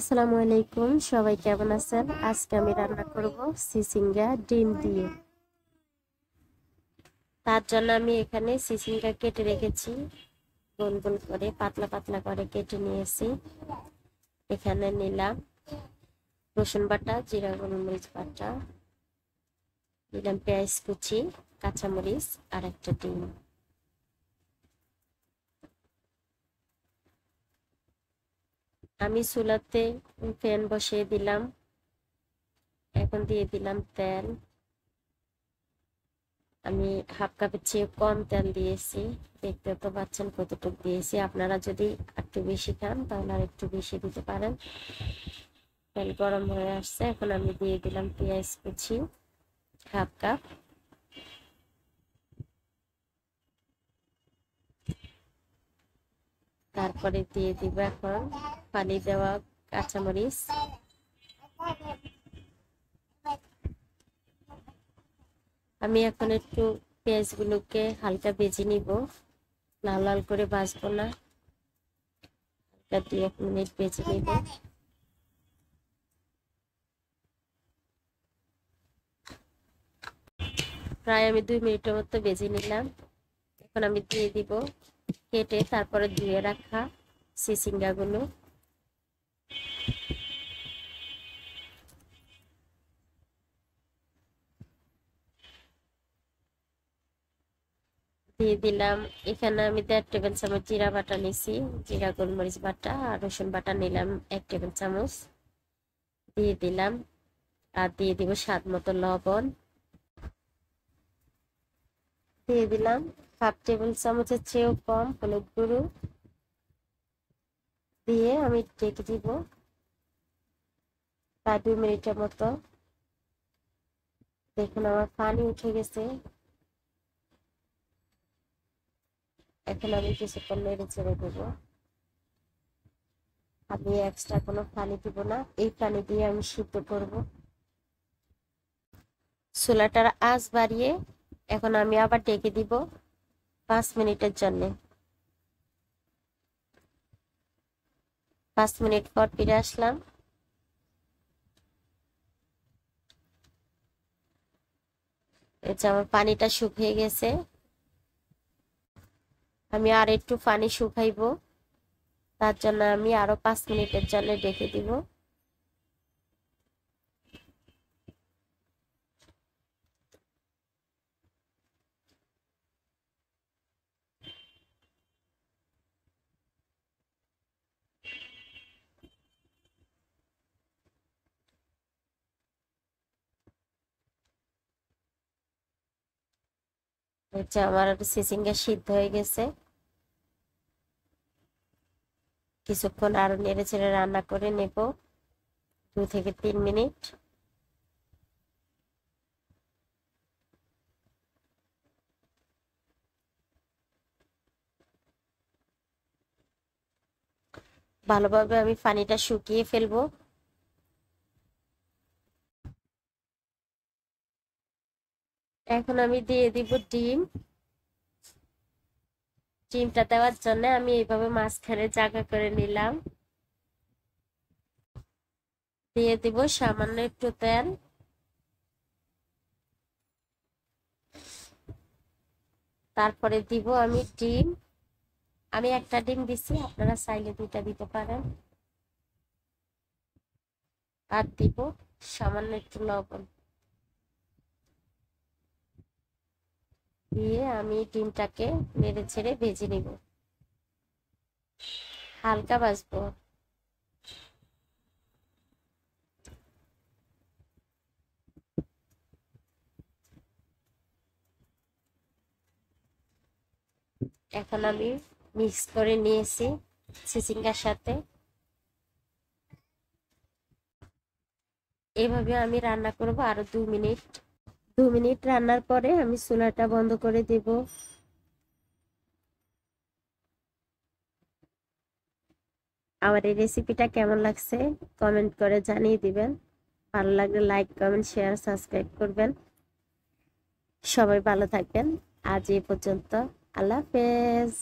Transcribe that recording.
আসসালামু আলাইকুম, সবাই কেমন আছেন? আজকে আমি রান্না করব চিচিঙ্গা ডিম দিয়ে। তার জন্য আমি এখানে চিচিঙ্গা কেটে রেখেছি, গোল গোল করে পাতলা পাতলা করে কেটে নিয়েছি। এখানে নিলাম রসুন বাটা, জিরা গোলমরিচ বাটা, নিলাম পেঁয়াজ কুচি, কাঁচামরিচ আর একটা ডিম। আমি চুলাতে প্যান বসিয়ে দিলাম, এখন দিয়ে দিলাম তেল। আমি হাফ কাপের চেয়ে কম তেল দিয়েছি, দেখতে তো পাচ্ছেন কতটুকু দিয়েছি। আপনারা যদি একটু বেশি খান তাহলে আর একটু বেশি দিতে পারেন। তেল গরম হয়ে আসছে, এখন আমি দিয়ে দিলাম পেঁয়াজ কুচি হাফ কাপ, তারপরে দিয়ে দিব এখন পানি দেওয়া কাঁচামরিচ। আমি এখন একটু পেঁয়াজগুলোকে হালকা ভেজে নিব, লাল লাল করে ভাজবো না, হালকা 2-1 মিনিট ভেজে নিব। প্রায় আমি 2 মিনিটের মতো ভেজে নিলাম। এখন আমি দিয়ে দিব কেটে তারপরে ধুয়ে রাখা চিচিঙ্গা গুলো। দিয়ে দিলাম, এখানে আমি 1.5 টেবিল চামচ জিরা বাটা নিছি, জিরা গোলমরিচ বাটা আর রসুন বাটা নিলাম 1 টেবিল চামচ দিয়ে দিলাম। আর দিয়ে দিব স্বাদ মতো লবণ, দিয়ে দিলাম হাফ টেবিল চামচের চেয়েও কম হলুদ গুঁড়ো, দিয়ে আমি ঢেকে দিব প্রায় 2 মিনিটের মতো। দেখুন আমার পানি উঠে গেছে, এখন আমি কিছুক্ষণ নেড়ে ছেড়ে দেবো। আমি এক্সট্রা কোনো পানি দিব না, এই পানি দিয়ে আমি সিদ্ধ করব। চুলাটার আঁচ বাড়িয়ে এখন আমি আবার ঢেকে দিব 5 মিনিটের জন্য। 5 মিনিট পর ফিরে আসলাম। এই যে আমার পানিটা শুকিয়ে গেছে, আমি আর একটু পানি শুকাইবো, তার জন্য আমি আরো 5 মিনিটের জন্য ঢেকে দিব। এই যে আমার চিচিঙ্গা সিদ্ধ হয়ে গেছে। কিছুক্ষণ আরো নেড়ে চেড়ে রান্না করে নেব, 2 থেকে 3 মিনিট। ভালোভাবে আমি পানিটা শুকিয়ে ফেলবো। এখন আমি দিয়ে দিব ডিম। ডিমটা দেওয়ার জন্য আমি এইভাবে মাঝখানে জায়গা করে নিলাম, দিয়ে দিব সামান্য একটু তেল, তারপরে দিব আমি ডিম। আমি একটা ডিম দিছি, আপনারা চাইলে 2টা দিতে পারেন। আর দিব সামান্য একটু লবণ, দিয়ে আমি ডিমটাকে নেড়ে ছেড়ে ভেজে নিব, হালকা ভাজবো। এখন আমি মিক্স করে নিয়েছি চিচিঙ্গার সাথে। এভাবে আমি রান্না করব আরো 2 মিনিট। 2 মিনিট রান্নার পরে আমি চুলাটা বন্ধ করে দেব। আমার এই রেসিপিটা কেমন লাগছে কমেন্ট করে জানিয়ে দিবেন। ভালো লাগলে লাইক, কমেন্ট, শেয়ার, সাবস্ক্রাইব করবেন। সবাই ভালো থাকবেন। আজ এই পর্যন্ত। আল্লাহ হাফেজ।